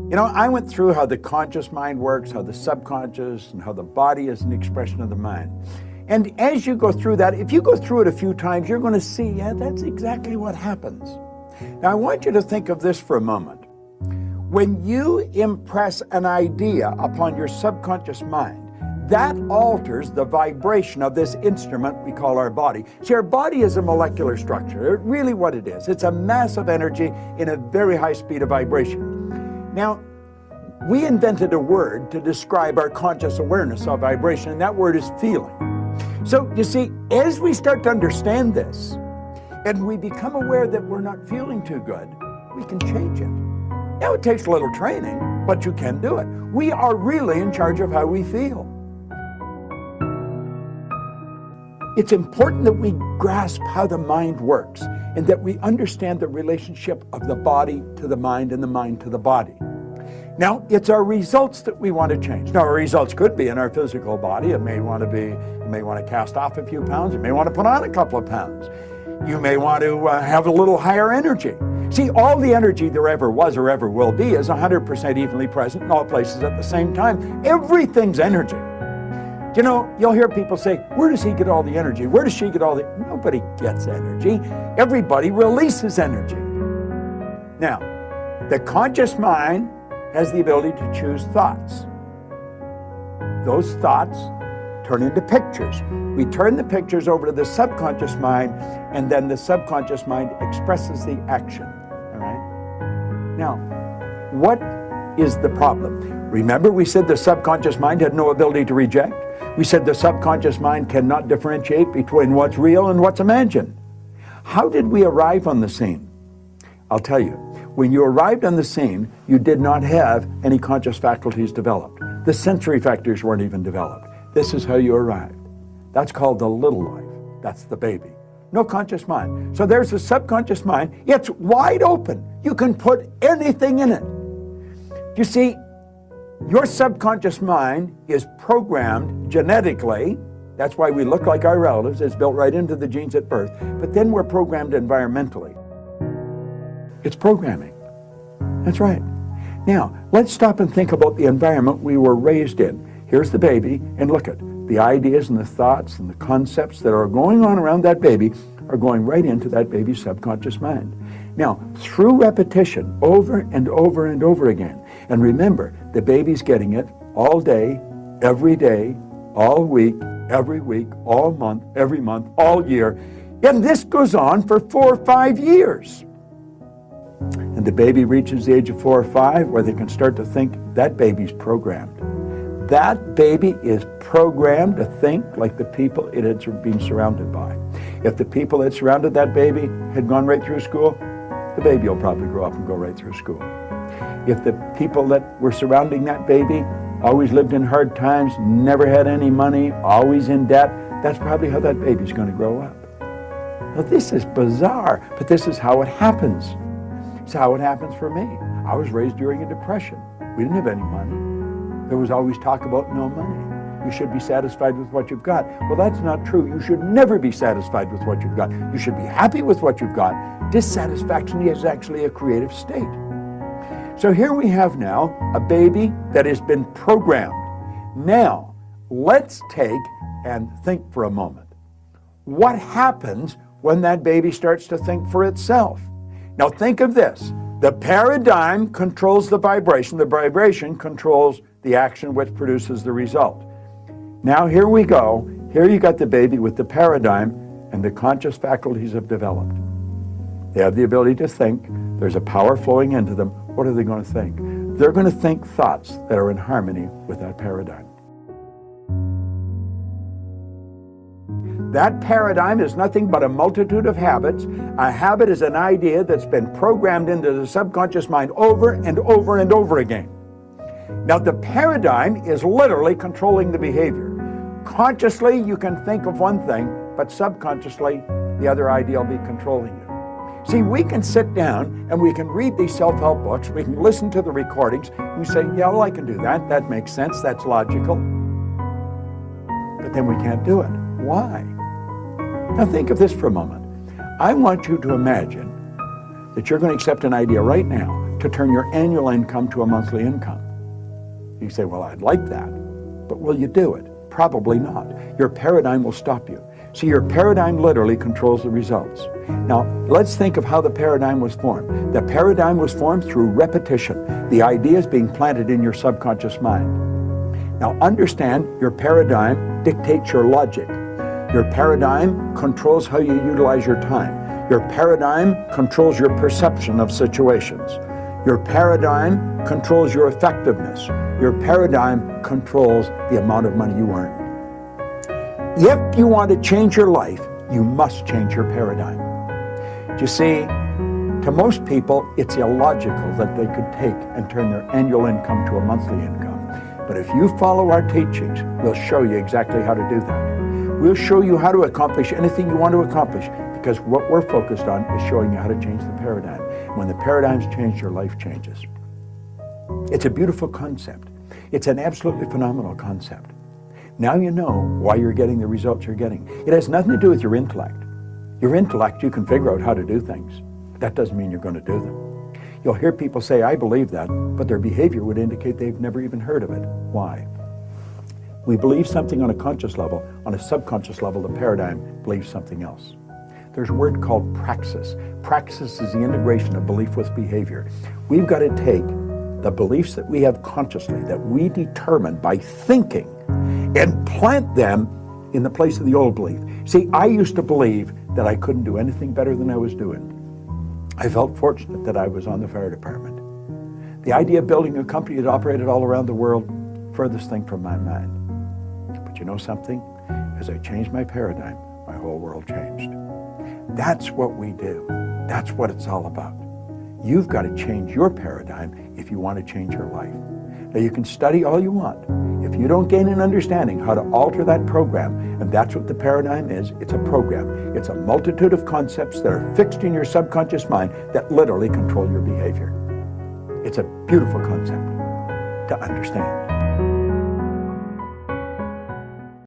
You know, I went through how the conscious mind works, how the subconscious, and how the body is an expression of the mind. And as you go through that, if you go through it a few times, you're going to see, yeah, that's exactly what happens. Now, I want you to think of this for a moment. When you impress an idea upon your subconscious mind, that alters the vibration of this instrument we call our body. See, our body is a molecular structure. Really what it is. It's a mass of energy in a very high speed of vibration. Now, we invented a word to describe our conscious awareness of vibration, and that word is feeling. So, you see, as we start to understand this, and we become aware that we're not feeling too good, we can change it. Now, it takes a little training, but you can do it. We are really in charge of how we feel. It's important that we grasp how the mind works and that we understand the relationship of the body to the mind and the mind to the body. Now, it's our results that we want to change. Now, our results could be in our physical body. It may want to be, you may want to cast off a few pounds. You may want to put on a couple of pounds. You may want to have a little higher energy. See, all the energy there ever was or ever will be is 100% evenly present in all places at the same time. Everything's energy. You know, you'll hear people say, where does he get all the energy? Where does she get all the... Nobody gets energy. Everybody releases energy. Now, the conscious mind has the ability to choose thoughts. Those thoughts turn into pictures. We turn the pictures over to the subconscious mind, and then the subconscious mind expresses the action. All right? Now, what is the problem? Remember, we said the subconscious mind had no ability to reject. We said the subconscious mind cannot differentiate between what's real and what's imagined. How did we arrive on the scene? I'll tell you. When you arrived on the scene, you did not have any conscious faculties developed. The sensory factors weren't even developed. This is how you arrived. That's called the little life. That's the baby. No conscious mind. So there's the subconscious mind. It's wide open. You can put anything in it. You see, your subconscious mind is programmed genetically. That's why we look like our relatives. It's built right into the genes at birth. But then we're programmed environmentally. It's programming. That's right. Now, let's stop and think about the environment we were raised in. Here's the baby, and look at the ideas and the thoughts and the concepts that are going on around that baby are going right into that baby's subconscious mind. Now, through repetition, over and over and over again, and remember, the baby's getting it all day, all week, every week, all month, every month, all year, and this goes on for 4 or 5 years. And the baby reaches the age of 4 or 5 where they can start to think. That baby's programmed. That baby is programmed to think like the people it had been surrounded by. If the people that surrounded that baby had gone right through school, the baby will probably grow up and go right through school. If the people that were surrounding that baby always lived in hard times, never had any money, always in debt, that's probably how that baby's going to grow up. Now, this is bizarre, but this is how it happens. It's how it happens for me. I was raised during a depression. We didn't have any money. There was always talk about no money. You should be satisfied with what you've got. Well, that's not true. You should never be satisfied with what you've got. You should be happy with what you've got. Dissatisfaction is actually a creative state. So here we have now a baby that has been programmed. Now, let's take and think for a moment. What happens when that baby starts to think for itself? Now think of this. The paradigm controls the vibration. The vibration controls the action which produces the result. Now here we go. Here you got the baby with the paradigm, and the conscious faculties have developed. They have the ability to think. There's a power flowing into them. What are they going to think? They're going to think thoughts that are in harmony with that paradigm. That paradigm is nothing but a multitude of habits. A habit is an idea that's been programmed into the subconscious mind over and over and over again. Now, the paradigm is literally controlling the behavior. Consciously, you can think of one thing, but subconsciously, the other idea will be controlling you. See, we can sit down and we can read these self-help books, we can listen to the recordings, and we say, yeah, well, I can do that. That makes sense. That's logical. But then we can't do it. Why? Now think of this for a moment. I want you to imagine that you're going to accept an idea right now to turn your annual income to a monthly income. You say, well, I'd like that, but will you do it? Probably not. Your paradigm will stop you. See, your paradigm literally controls the results. Now, let's think of how the paradigm was formed. The paradigm was formed through repetition. The ideas being planted in your subconscious mind. Now, understand, your paradigm dictates your logic. Your paradigm controls how you utilize your time. Your paradigm controls your perception of situations. Your paradigm controls your effectiveness. Your paradigm controls the amount of money you earn. If you want to change your life, you must change your paradigm. You see, to most people, it's illogical that they could take and turn their annual income to a monthly income. But if you follow our teachings, we'll show you exactly how to do that. We'll show you how to accomplish anything you want to accomplish, because what we're focused on is showing you how to change the paradigm. When the paradigm's changed, your life changes. It's a beautiful concept. It's an absolutely phenomenal concept. Now you know why you're getting the results you're getting. It has nothing to do with your intellect. Your intellect, you can figure out how to do things. That doesn't mean you're going to do them. You'll hear people say, I believe that, but their behavior would indicate they've never even heard of it. Why? We believe something on a conscious level. On a subconscious level, the paradigm believes something else. There's a word called praxis. Praxis is the integration of belief with behavior. We've got to take the beliefs that we have consciously, that we determine by thinking, and plant them in the place of the old belief. See, I used to believe that I couldn't do anything better than I was doing. I felt fortunate that I was on the fire department. The idea of building a company that operated all around the world, furthest thing from my mind. But you know something? As I changed my paradigm, my whole world changed. That's what we do. That's what it's all about. You've got to change your paradigm if you want to change your life. Now, you can study all you want. If you don't gain an understanding how to alter that program, and that's what the paradigm is, it's a program. It's a multitude of concepts that are fixed in your subconscious mind that literally control your behavior. It's a beautiful concept to understand.